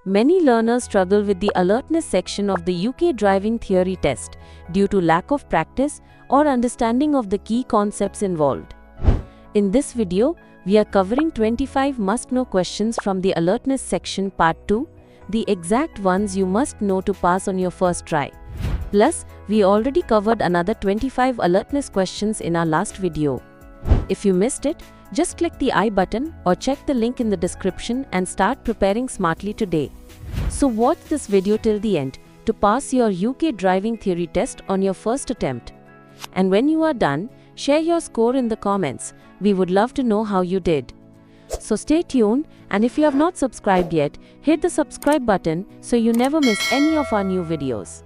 Many learners struggle with the alertness section of the UK driving theory test due to lack of practice or understanding of the key concepts involved. In this video, we are covering 25 must-know questions from the alertness section part 2, the exact ones you must know to pass on your first try. Plus, we already covered another 25 alertness questions in our last video. If you missed it, just click the I button or check the link in the description and start preparing smartly today. So watch this video till the end to pass your UK driving theory test on your first attempt. And when you are done, share your score in the comments. We would love to know how you did. So stay tuned, and if you have not subscribed yet, hit the subscribe button so you never miss any of our new videos.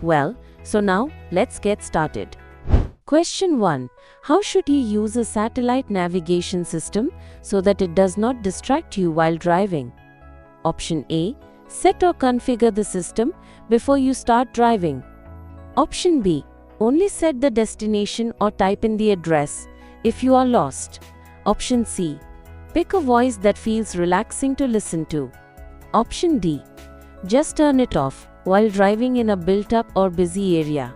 Well, so now let's get started. Question 1. How should you use a satellite navigation system so that it does not distract you while driving? Option A. Set or configure the system before you start driving. Option B. Only set the destination or type in the address if you are lost. Option C. Pick a voice that feels relaxing to listen to. Option D. Just turn it off while driving in a built-up or busy area.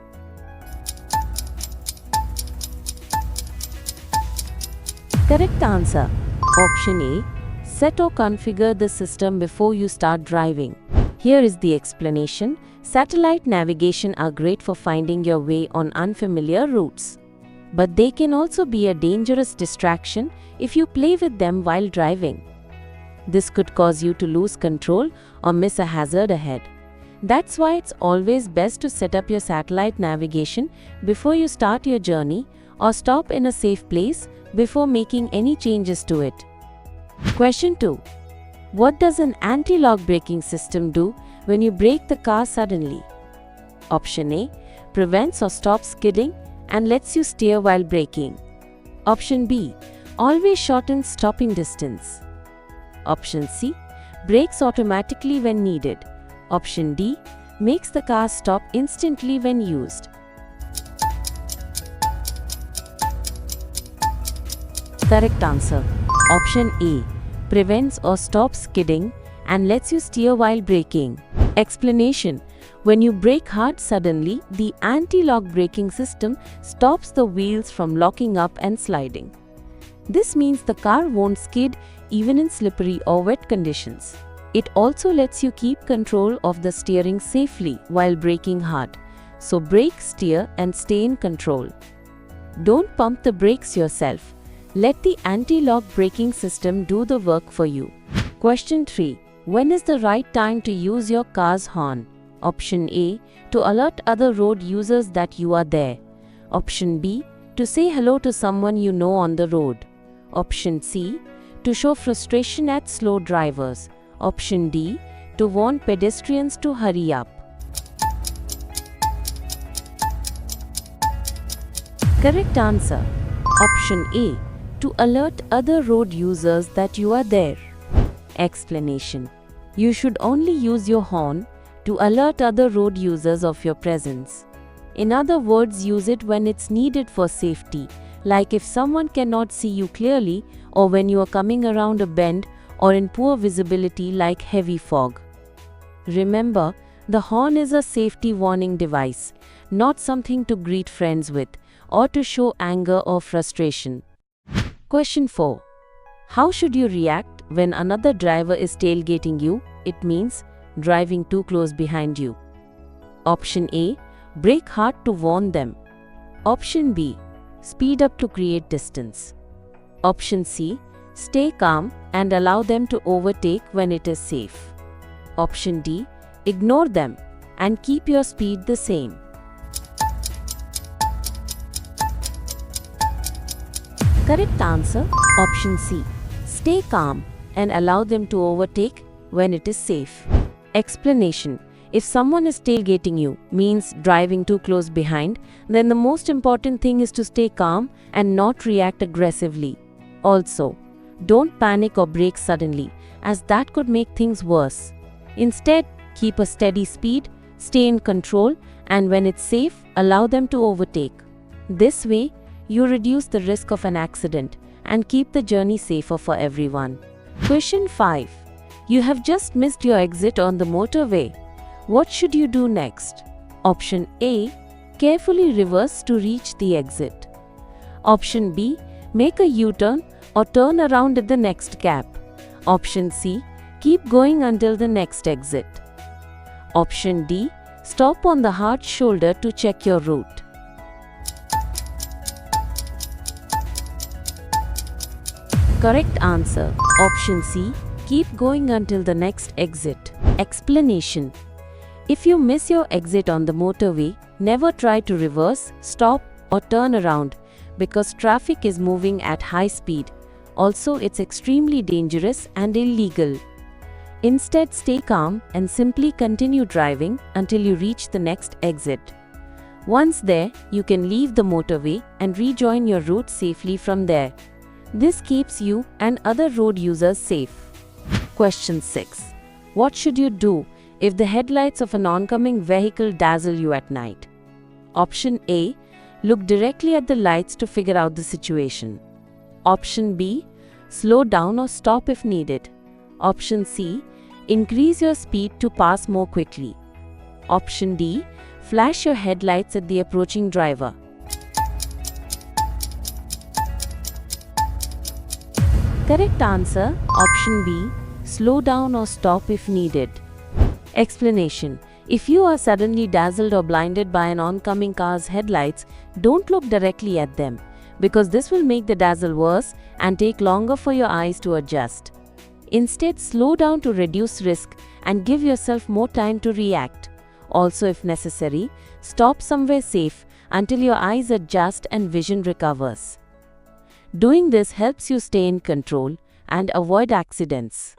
Correct answer. Option A. Set or configure the system before you start driving. Here is the explanation. Satellite navigation are great for finding your way on unfamiliar routes. But they can also be a dangerous distraction if you play with them while driving. This could cause you to lose control or miss a hazard ahead. That's why it's always best to set up your satellite navigation before you start your journey or stop in a safe place before making any changes to it. Question 2. What does an anti-lock braking system do when you brake the car suddenly? Option A. Prevents or stops skidding and lets you steer while braking. Option B. Always shortens stopping distance. Option C. Brakes automatically when needed. Option D. Makes the car stop instantly when used. Correct answer. Option A. Prevents or stops skidding and lets you steer while braking. Explanation. When you brake hard suddenly, the anti-lock braking system stops the wheels from locking up and sliding. This means the car won't skid even in slippery or wet conditions. It also lets you keep control of the steering safely while braking hard. So brake, steer and stay in control. Don't pump the brakes yourself. Let the anti-lock braking system do the work for you. Question 3. When is the right time to use your car's horn? Option A. To alert other road users that you are there. Option B. To say hello to someone you know on the road. Option C. To show frustration at slow drivers. Option D. To warn pedestrians to hurry up. Correct answer. Option A. To alert other road users that you are there. Explanation. You should only use your horn to alert other road users of your presence. In other words, use it when it's needed for safety, like if someone cannot see you clearly or when you are coming around a bend or in poor visibility like heavy fog. Remember, the horn is a safety warning device, not something to greet friends with or to show anger or frustration. Question 4. How should you react when another driver is tailgating you? It means driving too close behind you. Option A. Brake hard to warn them. Option B. Speed up to create distance. Option C. Stay calm and allow them to overtake when it is safe. Option D. Ignore them and keep your speed the same. Correct answer. Option C. Stay calm and allow them to overtake when it is safe. Explanation. If someone is tailgating you, means driving too close behind, then the most important thing is to stay calm and not react aggressively. Also, don't panic or brake suddenly, as that could make things worse. Instead, keep a steady speed, stay in control, and when it's safe, allow them to overtake. This way, you reduce the risk of an accident and keep the journey safer for everyone. Question 5. You have just missed your exit on the motorway. What should you do next? Option A. Carefully reverse to reach the exit. Option B. Make a U-turn or turn around at the next gap. Option C. Keep going until the next exit. Option D. Stop on the hard shoulder to check your route. Correct answer. Option C. Keep going until the next exit. Explanation. If you miss your exit on the motorway, never try to reverse, stop, or turn around because traffic is moving at high speed. Also, it's extremely dangerous and illegal. Instead, stay calm and simply continue driving until you reach the next exit. Once there, you can leave the motorway and rejoin your route safely from there. This keeps you and other road users safe. Question 6. What should you do if the headlights of an oncoming vehicle dazzle you at night? Option A. Look directly at the lights to figure out the situation. Option B. Slow down or stop if needed. Option C. Increase your speed to pass more quickly. Option D. Flash your headlights at the approaching driver. Correct answer. Option B. Slow down or stop if needed. Explanation. If you are suddenly dazzled or blinded by an oncoming car's headlights, don't look directly at them, because this will make the dazzle worse and take longer for your eyes to adjust. Instead, slow down to reduce risk and give yourself more time to react. Also, if necessary, stop somewhere safe until your eyes adjust and vision recovers. Doing this helps you stay in control and avoid accidents.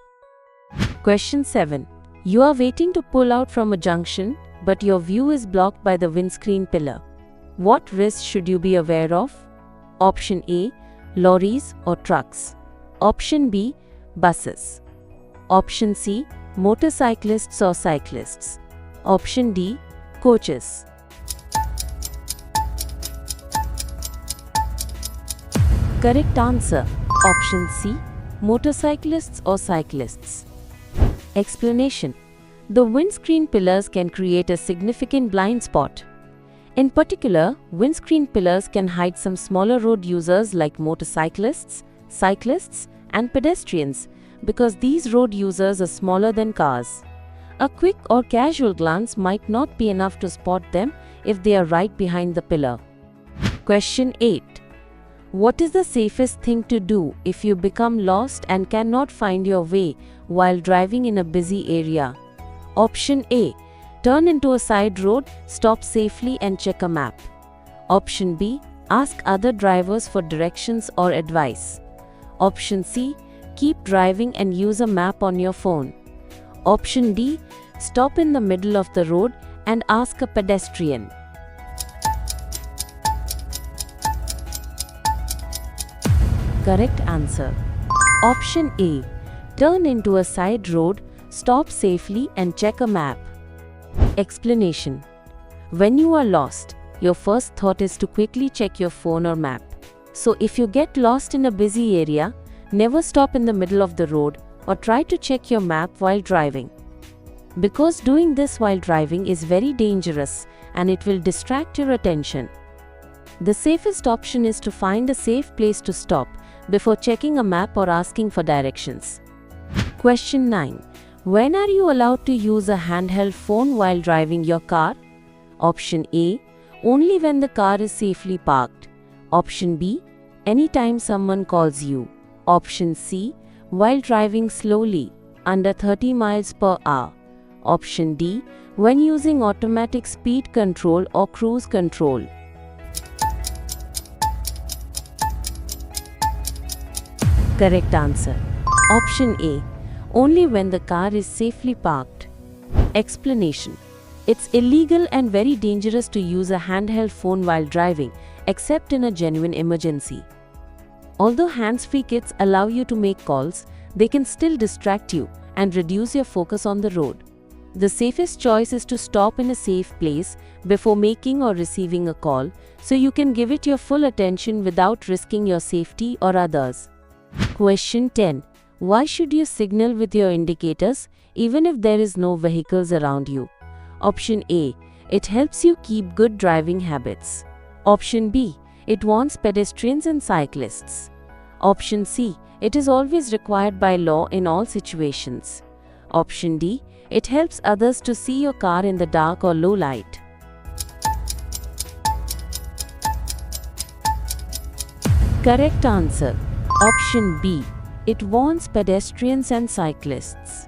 Question 7. You are waiting to pull out from a junction, but your view is blocked by the windscreen pillar. What risks should you be aware of? Option A. Lorries or trucks. Option B. Buses. Option C. Motorcyclists or cyclists. Option D. Coaches. Correct answer. Option C. Motorcyclists or cyclists. Explanation. The windscreen pillars can create a significant blind spot. In particular, windscreen pillars can hide some smaller road users like motorcyclists, cyclists, and pedestrians because these road users are smaller than cars. A quick or casual glance might not be enough to spot them if they are right behind the pillar. Question 8. What is the safest thing to do if you become lost and cannot find your way while driving in a busy area? Option A. Turn into a side road, stop safely and check a map. Option B. Ask other drivers for directions or advice. Option C. Keep driving and use a map on your phone. Option D. Stop in the middle of the road and ask a pedestrian. Correct answer. Option A. Turn into a side road, stop safely and check a map. Explanation. When you are lost, your first thought is to quickly check your phone or map. So if you get lost in a busy area, never stop in the middle of the road or try to check your map while driving. Because doing this while driving is very dangerous and it will distract your attention. The safest option is to find a safe place to stop before checking a map or asking for directions. Question 9. When are you allowed to use a handheld phone while driving your car? Option A. Only when the car is safely parked. Option B. Anytime someone calls you. Option C. While driving slowly, under 30 miles per hour. Option D. When using automatic speed control or cruise control. Correct answer. Option A. Only when the car is safely parked. Explanation. It's illegal and very dangerous to use a handheld phone while driving, except in a genuine emergency. Although hands-free kits allow you to make calls, they can still distract you and reduce your focus on the road. The safest choice is to stop in a safe place before making or receiving a call, so you can give it your full attention without risking your safety or others. Question 10. Why should you signal with your indicators even if there is no vehicles around you? Option A. It helps you keep good driving habits. Option B. It warns pedestrians and cyclists. Option C. It is always required by law in all situations. Option D. It helps others to see your car in the dark or low light. Correct answer. Option B. It warns pedestrians and cyclists.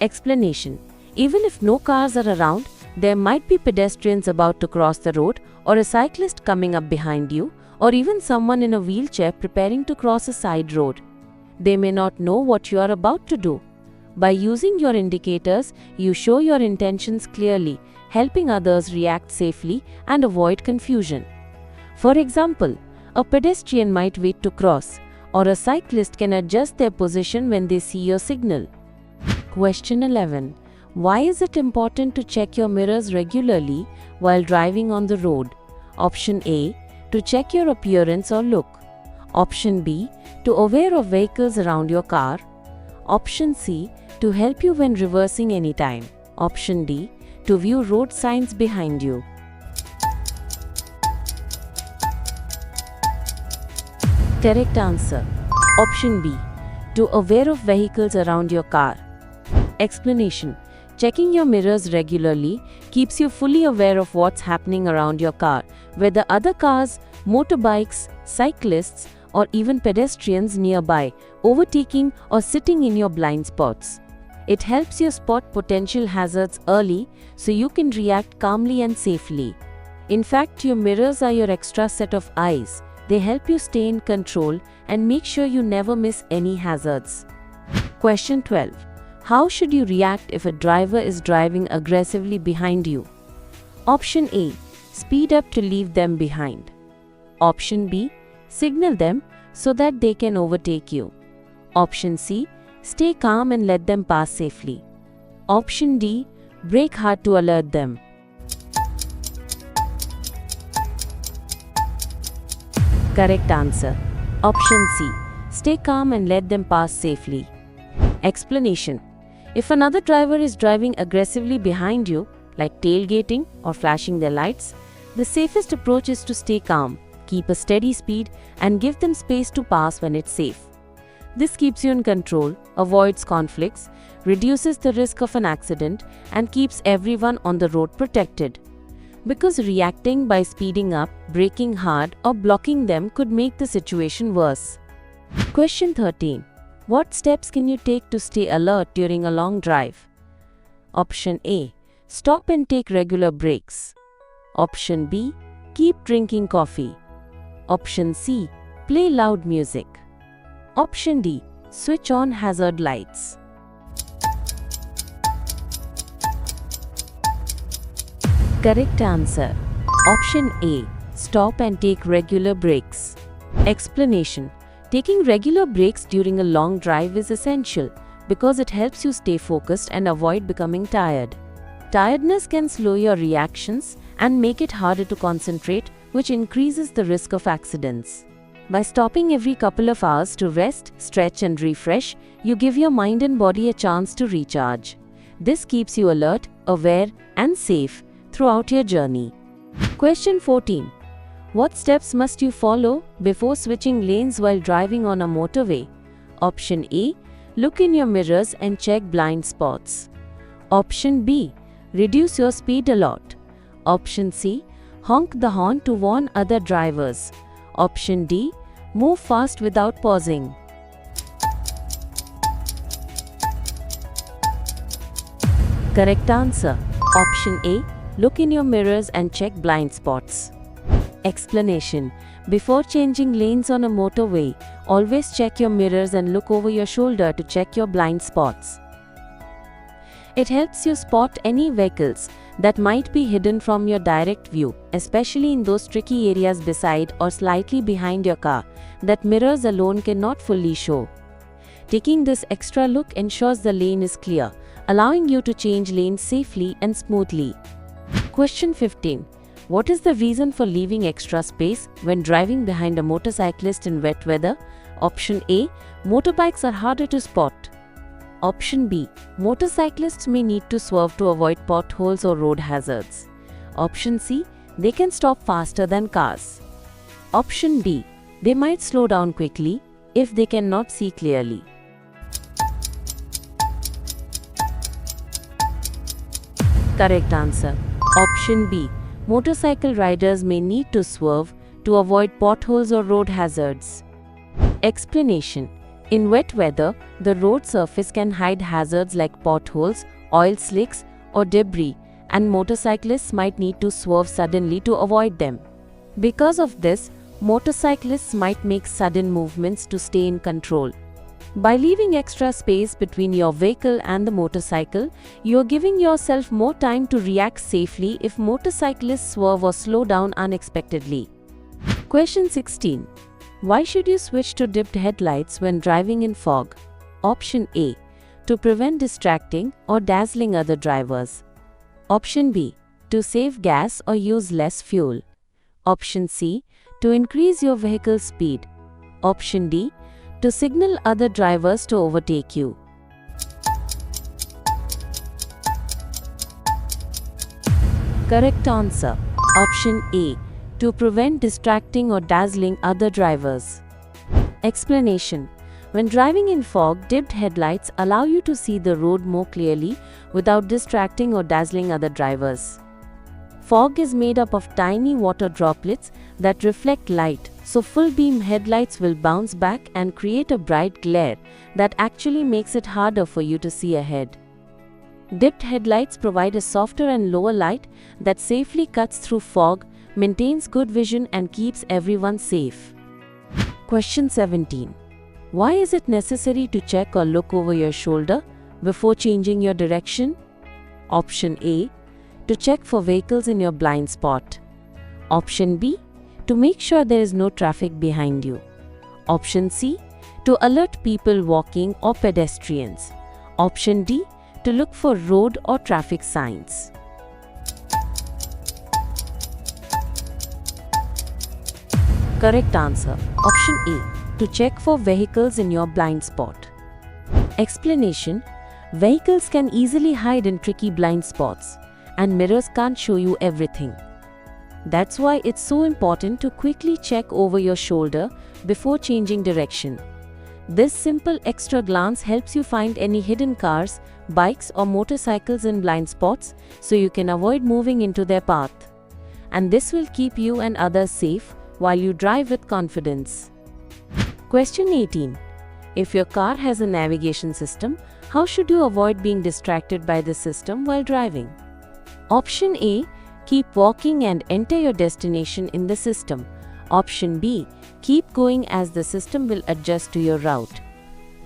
Explanation. Even if no cars are around, there might be pedestrians about to cross the road, or a cyclist coming up behind you, or even someone in a wheelchair preparing to cross a side road. They may not know what you are about to do. By using your indicators, you show your intentions clearly, helping others react safely and avoid confusion. For example, a pedestrian might wait to cross, or a cyclist can adjust their position when they see your signal. Question 11. Why is it important to check your mirrors regularly while driving on the road? Option A. To check your appearance or look. Option B. To aware of vehicles around your car. Option C. To help you when reversing anytime. Option D. To view road signs behind you. Correct answer. Option B. To aware of vehicles around your car. Explanation. Checking your mirrors regularly keeps you fully aware of what's happening around your car, whether other cars, motorbikes, cyclists, or even pedestrians nearby, overtaking or sitting in your blind spots. It helps you spot potential hazards early so you can react calmly and safely. In fact, your mirrors are your extra set of eyes. They help you stay in control and make sure you never miss any hazards. Question 12. How should you react if a driver is driving aggressively behind you? Option A. Speed up to leave them behind. Option B. Signal them so that they can overtake you. Option C. Stay calm and let them pass safely. Option D. Brake hard to alert them. Correct answer. Option C. Stay calm and let them pass safely. Explanation. If another driver is driving aggressively behind you, like tailgating or flashing their lights, the safest approach is to stay calm, keep a steady speed, and give them space to pass when it's safe. This keeps you in control, avoids conflicts, reduces the risk of an accident, and keeps everyone on the road protected. Because reacting by speeding up, braking hard, or blocking them could make the situation worse. Question 13. What steps can you take to stay alert during a long drive? Option A. Stop and take regular breaks. Option B. Keep drinking coffee. Option C. Play loud music. Option D. Switch on hazard lights. Correct answer. Option A. Stop and take regular breaks. Explanation. Taking regular breaks during a long drive is essential because it helps you stay focused and avoid becoming tired. Tiredness can slow your reactions and make it harder to concentrate, which increases the risk of accidents. By stopping every couple of hours to rest, stretch, and refresh, you give your mind and body a chance to recharge. This keeps you alert, aware, and safe throughout your journey. Question 14. What steps must you follow before switching lanes while driving on a motorway? Option A. Look in your mirrors and check blind spots. Option B. Reduce your speed a lot. Option C. Honk the horn to warn other drivers. Option D. Move fast without pausing. Correct answer. Option A. Look in your mirrors and check blind spots. Explanation. Before changing lanes on a motorway, always check your mirrors and look over your shoulder to check your blind spots. It helps you spot any vehicles that might be hidden from your direct view, especially in those tricky areas beside or slightly behind your car that mirrors alone cannot fully show. Taking this extra look ensures the lane is clear, allowing you to change lanes safely and smoothly. Question 15. What is the reason for leaving extra space when driving behind a motorcyclist in wet weather? Option A. Motorbikes are harder to spot. Option B. Motorcyclists may need to swerve to avoid potholes or road hazards. Option C. They can stop faster than cars. Option D. They might slow down quickly if they cannot see clearly. Correct answer. Option B. Motorcycle riders may need to swerve to avoid potholes or road hazards. Explanation. In wet weather, the road surface can hide hazards like potholes, oil slicks, or debris, and motorcyclists might need to swerve suddenly to avoid them. Because of this, motorcyclists might make sudden movements to stay in control. By leaving extra space between your vehicle and the motorcycle, you are giving yourself more time to react safely if motorcyclists swerve or slow down unexpectedly. Question 16. Why should you switch to dipped headlights when driving in fog? Option A. To prevent distracting or dazzling other drivers. Option B. To save gas or use less fuel. Option C. To increase your vehicle's speed. Option D. To signal other drivers to overtake you. Correct answer. Option A. To prevent distracting or dazzling other drivers. Explanation. When driving in fog, dipped headlights allow you to see the road more clearly without distracting or dazzling other drivers. Fog is made up of tiny water droplets that reflect light, so full-beam headlights will bounce back and create a bright glare that actually makes it harder for you to see ahead. Dipped headlights provide a softer and lower light that safely cuts through fog, maintains good vision, and keeps everyone safe. Question 17. Why is it necessary to check or look over your shoulder before changing your direction? Option A. To check for vehicles in your blind spot. Option B. To make sure there is no traffic behind you. Option C. To alert people walking or pedestrians. Option D. To look for road or traffic signs. Correct answer. Option A. To check for vehicles in your blind spot. Explanation. Vehicles can easily hide in tricky blind spots, and mirrors can't show you everything. That's why it's so important to quickly check over your shoulder before changing direction. This simple extra glance helps you find any hidden cars, bikes, or motorcycles in blind spots so you can avoid moving into their path. And this will keep you and others safe while you drive with confidence. Question 18. If your car has a navigation system, how should you avoid being distracted by the system while driving? Option A. Keep walking and enter your destination in the system. Option B. Keep going as the system will adjust to your route.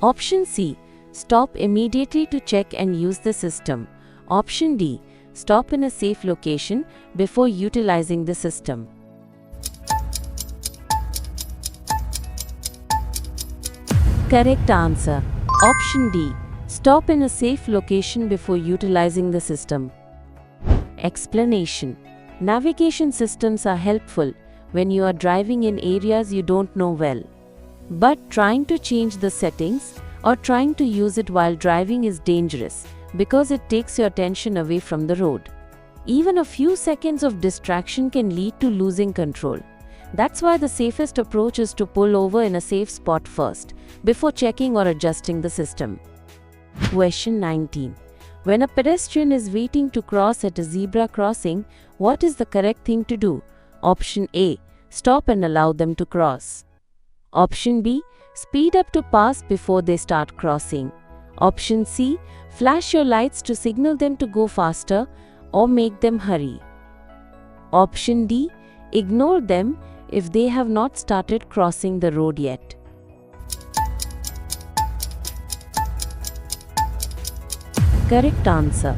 Option C. Stop immediately to check and use the system. Option D. Stop in a safe location before utilizing the system. Correct answer. Option D. Stop in a safe location before utilizing the system. Explanation. Navigation systems are helpful when you are driving in areas you don't know well. But trying to change the settings or trying to use it while driving is dangerous because it takes your attention away from the road. Even a few seconds of distraction can lead to losing control. That's why the safest approach is to pull over in a safe spot first, before checking or adjusting the system. Question 19. When a pedestrian is waiting to cross at a zebra crossing, what is the correct thing to do? Option A. Stop and allow them to cross. Option B. Speed up to pass before they start crossing. Option C. Flash your lights to signal them to go faster or make them hurry. Option D. Ignore them if they have not started crossing the road yet. Correct answer.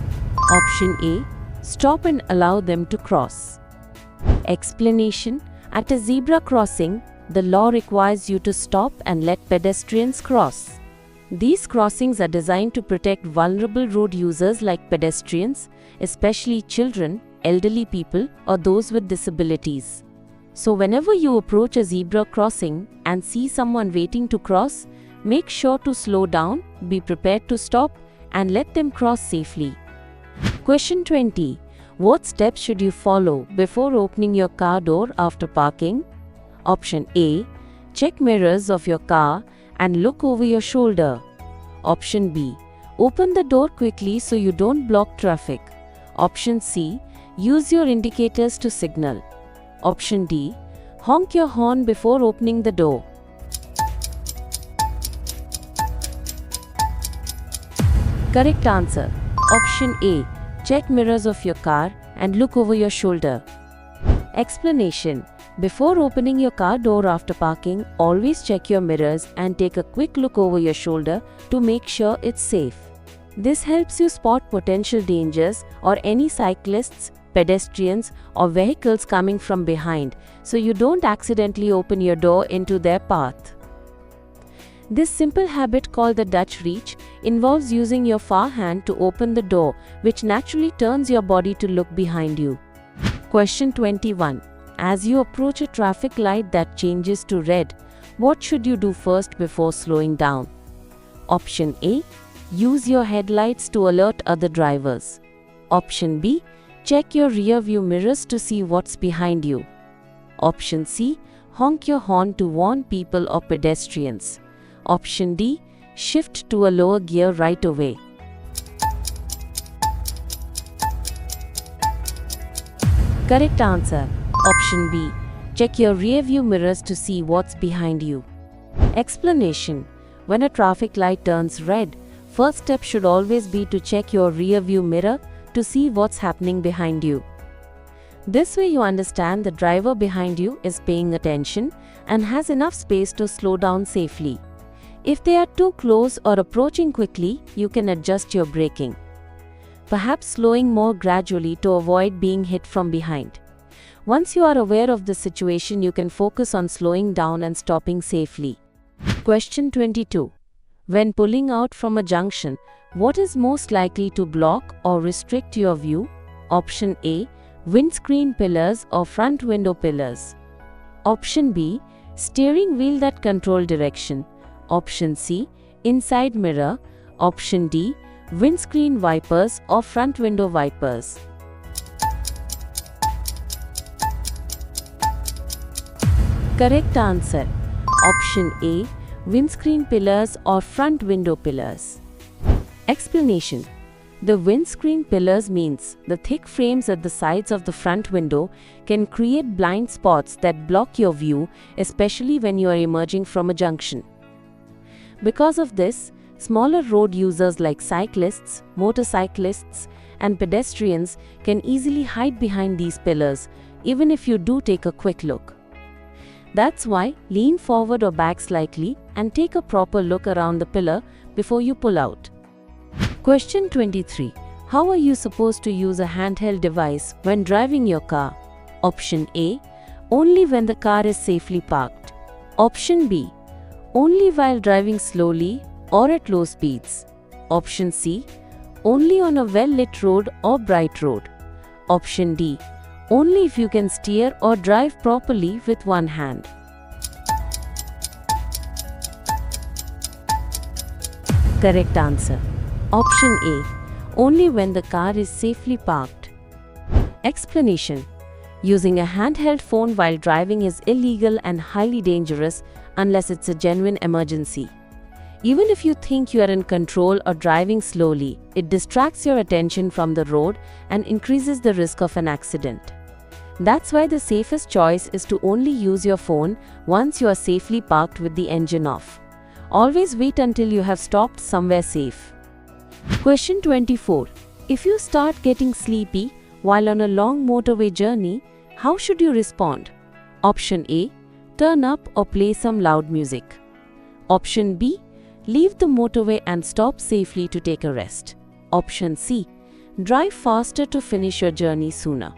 Option A. Stop and allow them to cross. Explanation. At a zebra crossing, the law requires you to stop and let pedestrians cross. These crossings are designed to protect vulnerable road users like pedestrians, especially children, elderly people, or those with disabilities. So whenever you approach a zebra crossing and see someone waiting to cross, make sure to slow down, be prepared to stop, and let them cross safely. Question 20. What steps should you follow before opening your car door after parking? Option A. Check mirrors of your car and look over your shoulder. Option B. Open the door quickly so you don't block traffic. Option C. Use your indicators to signal. Option D. Honk your horn before opening the door. Correct answer. Option A. Check mirrors of your car and look over your shoulder. Explanation. Before opening your car door after parking, always check your mirrors and take a quick look over your shoulder to make sure it's safe. This helps you spot potential dangers or any cyclists, pedestrians, or vehicles coming from behind, so you don't accidentally open your door into their path. This simple habit, called the Dutch reach, involves using your far hand to open the door, which naturally turns your body to look behind you. Question 21. As you approach a traffic light that changes to red, what should you do first before slowing down? Option A. Use your headlights to alert other drivers. Option B. Check your rear view mirrors to see what's behind you. Option C. Honk your horn to warn people or pedestrians. Option D. Shift to a lower gear right away. Correct answer. Option B. Check your rear view mirrors to see what's behind you. Explanation. When a traffic light turns red, first step should always be to check your rear view mirror to see what's happening behind you. This way you understand the driver behind you is paying attention and has enough space to slow down safely. If they are too close or approaching quickly, you can adjust your braking, perhaps slowing more gradually to avoid being hit from behind. Once you are aware of the situation, you can focus on slowing down and stopping safely. Question 22. When pulling out from a junction, what is most likely to block or restrict your view? Option A. Windscreen pillars or front window pillars. Option B. Steering wheel that control direction. Option C. Inside mirror. Option D. Windscreen wipers or front window wipers. Correct answer. Option A. Windscreen pillars or front window pillars. Explanation. The windscreen pillars means the thick frames at the sides of the front window can create blind spots that block your view, especially when you are emerging from a junction. Because of this, smaller road users like cyclists, motorcyclists, and pedestrians can easily hide behind these pillars, even if you do take a quick look. That's why lean forward or back slightly and take a proper look around the pillar before you pull out. Question 23. How are you supposed to use a handheld device when driving your car? Option A. Only when the car is safely parked. Option B. Only while driving slowly or at low speeds. Option C. Only on a well-lit road or bright road. Option D. Only if you can steer or drive properly with one hand. Correct answer. Option A. Only when the car is safely parked. Explanation. Using a handheld phone while driving is illegal and highly dangerous unless it's a genuine emergency. Even if you think you are in control or driving slowly, it distracts your attention from the road and increases the risk of an accident. That's why the safest choice is to only use your phone once you are safely parked with the engine off. Always wait until you have stopped somewhere safe. Question 24. If you start getting sleepy while on a long motorway journey, how should you respond? Option A. Turn up or play some loud music. Option B. Leave the motorway and stop safely to take a rest. Option C. Drive faster to finish your journey sooner.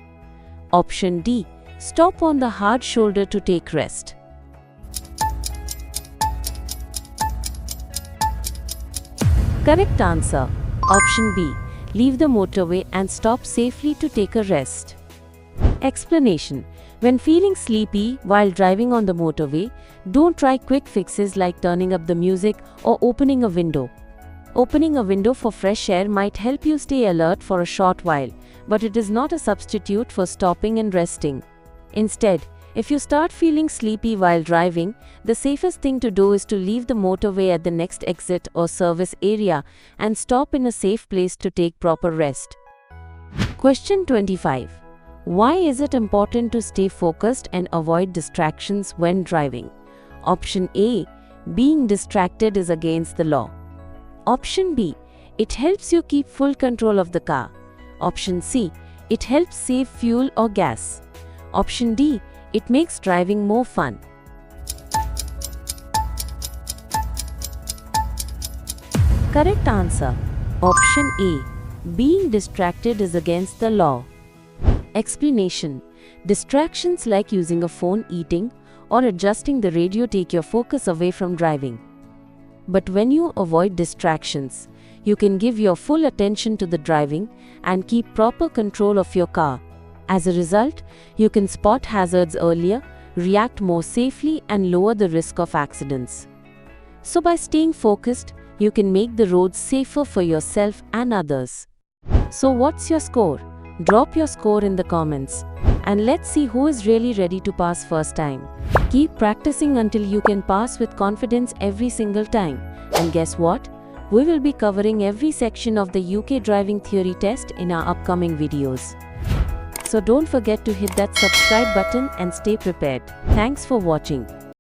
Option D. Stop on the hard shoulder to take rest. Correct answer. Option B. Leave the motorway and stop safely to take a rest. Explanation: when feeling sleepy while driving on the motorway, don't try quick fixes like turning up the music or opening a window. Opening a window for fresh air might help you stay alert for a short while, but it is not a substitute for stopping and resting. Instead, if you start feeling sleepy while driving, the safest thing to do is to leave the motorway at the next exit or service area and stop in a safe place to take proper rest. Question 25. Why is it important to stay focused and avoid distractions when driving? Option A. Being distracted is against the law. Option B. It helps you keep full control of the car. Option C. It helps save fuel or gas. Option D. It makes driving more fun. Correct answer: Option A. Being distracted is against the law. Explanation: distractions like using a phone, eating, or adjusting the radio take your focus away from driving. But when you avoid distractions, you can give your full attention to the driving and keep proper control of your car. As a result, you can spot hazards earlier, react more safely, and lower the risk of accidents. So by staying focused, you can make the roads safer for yourself and others. So what's your score? Drop your score in the comments. And let's see who is really ready to pass first time. Keep practicing until you can pass with confidence every single time. And guess what? We will be covering every section of the UK driving theory test in our upcoming videos. So don't forget to hit that subscribe button and stay prepared. Thanks for watching.